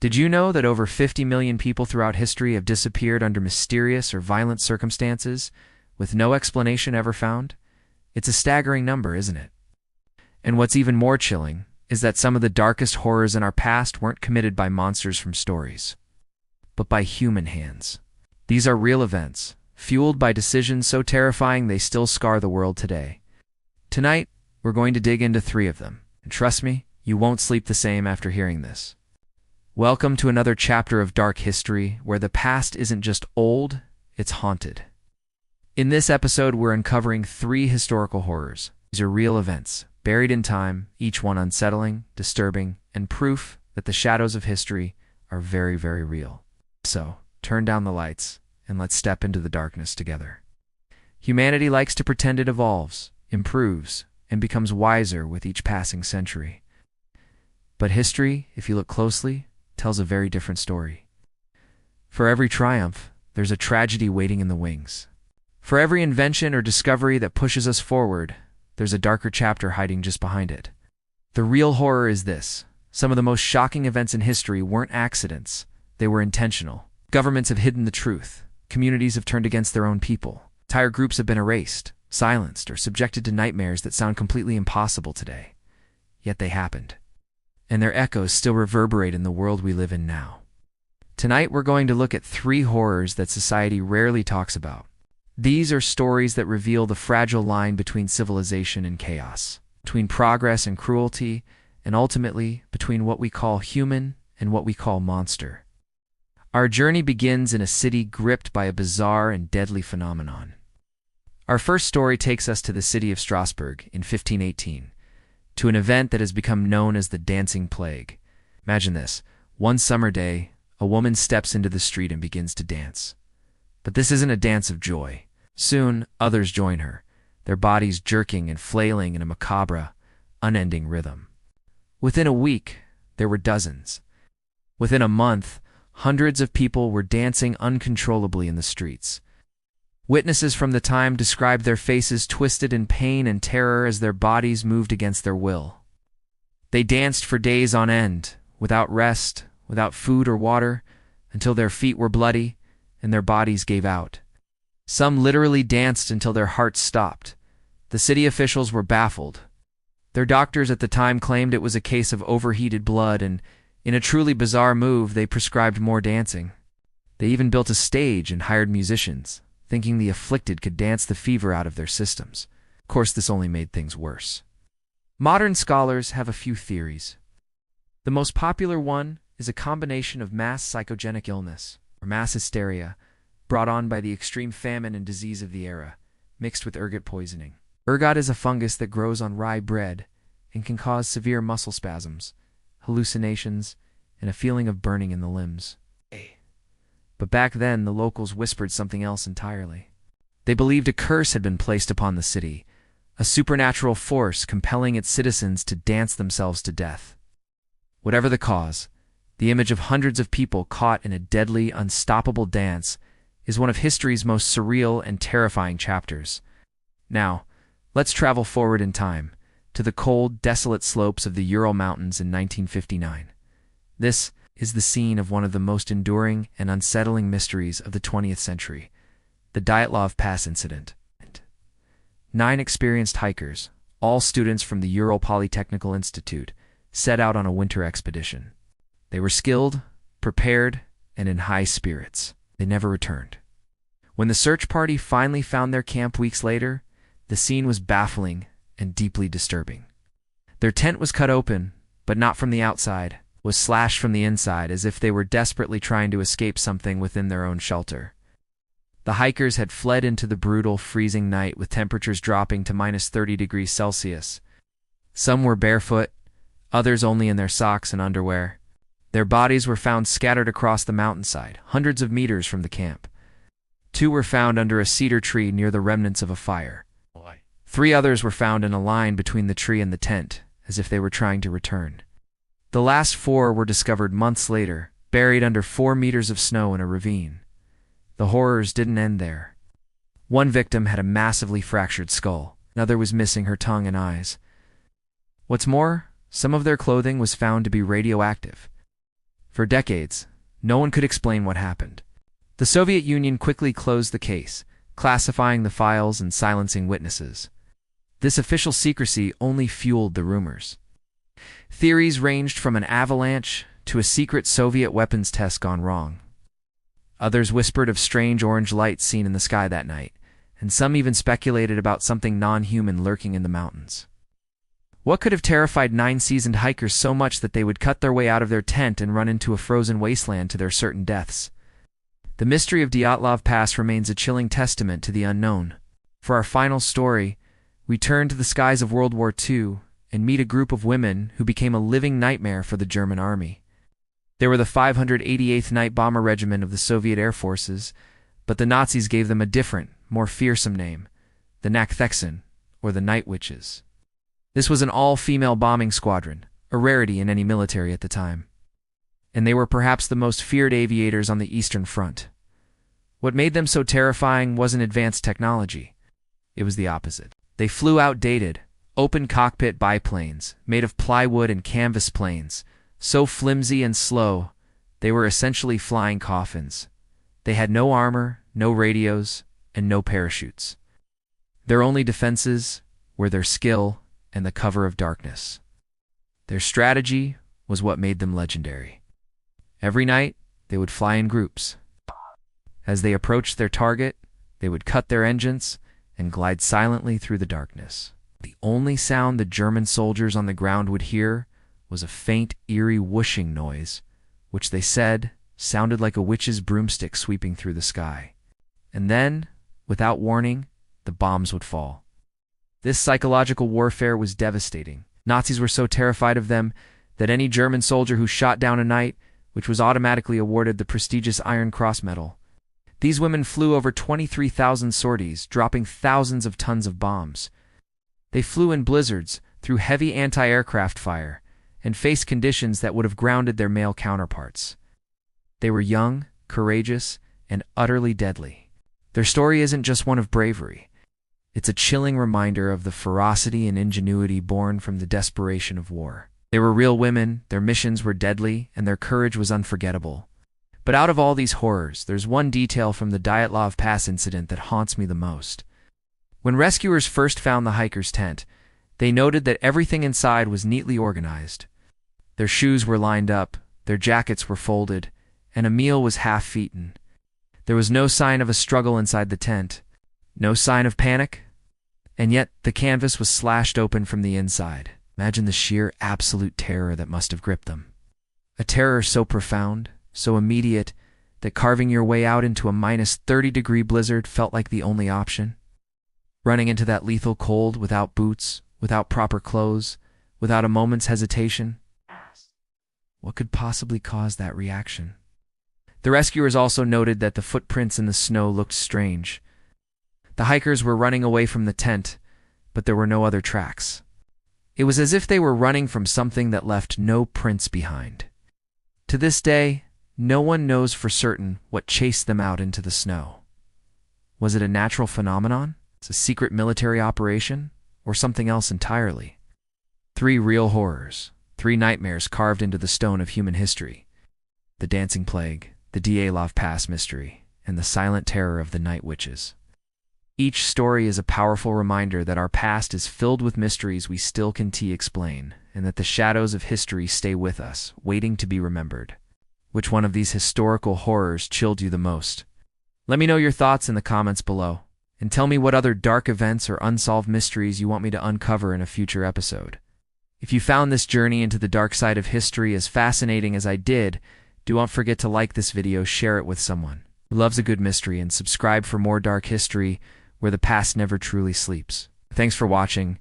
Did you know that over 50 million people throughout history have disappeared under mysterious or violent circumstances, with no explanation ever found? It's a staggering number, isn't it? And what's even more chilling is that some of the darkest horrors in our past weren't committed by monsters from stories, but by human hands. These are real events, fueled by decisions so terrifying they still scar the world today. Tonight, we're going to dig into 3 of them, and trust me, you won't sleep the same after hearing this. Welcome to another chapter of dark history, where the past isn't just old, it's haunted. In this episode, we're uncovering 3 historical horrors. These are real events, buried in time, each one unsettling, disturbing, and proof that the shadows of history are very, very real. So, turn down the lights, and let's step into the darkness together. Humanity likes to pretend it evolves, improves, and becomes wiser with each passing century. But history, if you look closely, tells a very different story. For every triumph, there's a tragedy waiting in the wings. For every invention or discovery that pushes us forward, there's a darker chapter hiding just behind it. The real horror is this: some of the most shocking events in history weren't accidents, they were intentional. Governments have hidden the truth. Communities have turned against their own people. Entire groups have been erased, silenced, or subjected to nightmares that sound completely impossible today. Yet they happened. And their echoes still reverberate in the world we live in now. Tonight we're going to look at 3 horrors that society rarely talks about. These are stories that reveal the fragile line between civilization and chaos, between progress and cruelty, and ultimately between what we call human and what we call monster. Our journey begins in a city gripped by a bizarre and deadly phenomenon. Our first story takes us to the city of Strasbourg in 1518, to an event that has become known as the Dancing Plague. Imagine this: one summer day, a woman steps into the street and begins to dance. But this isn't a dance of joy. Soon, others join her, their bodies jerking and flailing in a macabre, unending rhythm. Within a week, there were dozens. Within a month, hundreds of people were dancing uncontrollably in the streets. Witnesses from the time described their faces twisted in pain and terror as their bodies moved against their will. They danced for days on end, without rest, without food or water, until their feet were bloody and their bodies gave out. Some literally danced until their hearts stopped. The city officials were baffled. Their doctors at the time claimed it was a case of overheated blood, and in a truly bizarre move, they prescribed more dancing. They even built a stage and hired musicians, thinking the afflicted could dance the fever out of their systems. Of course, this only made things worse. Modern scholars have a few theories. The most popular one is a combination of mass psychogenic illness, or mass hysteria, brought on by the extreme famine and disease of the era, mixed with ergot poisoning. Ergot is a fungus that grows on rye bread and can cause severe muscle spasms, hallucinations, and a feeling of burning in the limbs. But back then, the locals whispered something else entirely. They believed a curse had been placed upon the city, a supernatural force compelling its citizens to dance themselves to death. Whatever the cause, the image of hundreds of people caught in a deadly, unstoppable dance is one of history's most surreal and terrifying chapters. Now, let's travel forward in time, to the cold, desolate slopes of the Ural Mountains in 1959. This is the scene of one of the most enduring and unsettling mysteries of the 20th century, the Dyatlov Pass Incident. 9 experienced hikers, all students from the Ural Polytechnical Institute, set out on a winter expedition. They were skilled, prepared, and in high spirits. They never returned. When the search party finally found their camp weeks later, the scene was baffling and deeply disturbing. Their tent was cut open, but not from the outside, was slashed from the inside as if they were desperately trying to escape something within their own shelter. The hikers had fled into the brutal, freezing night with temperatures dropping to minus 30 degrees Celsius. Some were barefoot, others only in their socks and underwear. Their bodies were found scattered across the mountainside, hundreds of meters from the camp. 2 were found under a cedar tree near the remnants of a fire. 3 others were found in a line between the tree and the tent, as if they were trying to return. The last 4 were discovered months later, buried under 4 meters of snow in a ravine. The horrors didn't end there. One victim had a massively fractured skull. Another was missing her tongue and eyes. What's more, some of their clothing was found to be radioactive. For decades, no one could explain what happened. The Soviet Union quickly closed the case, classifying the files and silencing witnesses. This official secrecy only fueled the rumors. Theories ranged from an avalanche to a secret Soviet weapons test gone wrong. Others whispered of strange orange lights seen in the sky that night, and some even speculated about something non-human lurking in the mountains. What could have terrified 9 seasoned hikers so much that they would cut their way out of their tent and run into a frozen wasteland to their certain deaths? The mystery of Dyatlov Pass remains a chilling testament to the unknown. For our final story, we turn to the skies of World War II and meet a group of women who became a living nightmare for the German army. They were the 588th Night Bomber Regiment of the Soviet Air Forces, but the Nazis gave them a different, more fearsome name, the Nachthexen, or the Night Witches. This was an all-female bombing squadron, a rarity in any military at the time. And they were perhaps the most feared aviators on the Eastern Front. What made them so terrifying wasn't advanced technology. It was the opposite. They flew outdated, open-cockpit biplanes, made of plywood and canvas planes, so flimsy and slow, they were essentially flying coffins. They had no armor, no radios, and no parachutes. Their only defenses were their skill and the cover of darkness. Their strategy was what made them legendary. Every night, they would fly in groups. As they approached their target, they would cut their engines and glide silently through the darkness. The only sound the German soldiers on the ground would hear was a faint, eerie whooshing noise, which they said sounded like a witch's broomstick sweeping through the sky. And then, without warning, the bombs would fall. This psychological warfare was devastating. Nazis were so terrified of them that any German soldier who shot down a knight, which was automatically awarded the prestigious Iron Cross medal. These women flew over 23,000 sorties, dropping thousands of tons of bombs. They flew in blizzards, through heavy anti-aircraft fire, and faced conditions that would have grounded their male counterparts. They were young, courageous, and utterly deadly. Their story isn't just one of bravery. It's a chilling reminder of the ferocity and ingenuity born from the desperation of war. They were real women, their missions were deadly, and their courage was unforgettable. But out of all these horrors, there's one detail from the Dyatlov Pass incident that haunts me the most. When rescuers first found the hikers' tent, they noted that everything inside was neatly organized. Their shoes were lined up, their jackets were folded, and a meal was half-eaten. There was no sign of a struggle inside the tent, no sign of panic, and yet the canvas was slashed open from the inside. Imagine the sheer absolute terror that must have gripped them. A terror so profound, so immediate, that carving your way out into a -30-degree blizzard felt like the only option. Running into that lethal cold without boots, without proper clothes, without a moment's hesitation. What could possibly cause that reaction? The rescuers also noted that the footprints in the snow looked strange. The hikers were running away from the tent, but there were no other tracks. It was as if they were running from something that left no prints behind. To this day, no one knows for certain what chased them out into the snow. Was it a natural phenomenon? A secret military operation? Or something else entirely? 3 real horrors, 3 nightmares carved into the stone of human history. The dancing plague, the Dyatlov Pass mystery, and the silent terror of the night witches. Each story is a powerful reminder that our past is filled with mysteries we still can't explain, and that the shadows of history stay with us, waiting to be remembered. Which one of these historical horrors chilled you the most? Let me know your thoughts in the comments below, and tell me what other dark events or unsolved mysteries you want me to uncover in a future episode. If you found this journey into the dark side of history as fascinating as I did, do not forget to like this video, share it with someone who loves a good mystery, and subscribe for more dark history where the past never truly sleeps. Thanks for watching,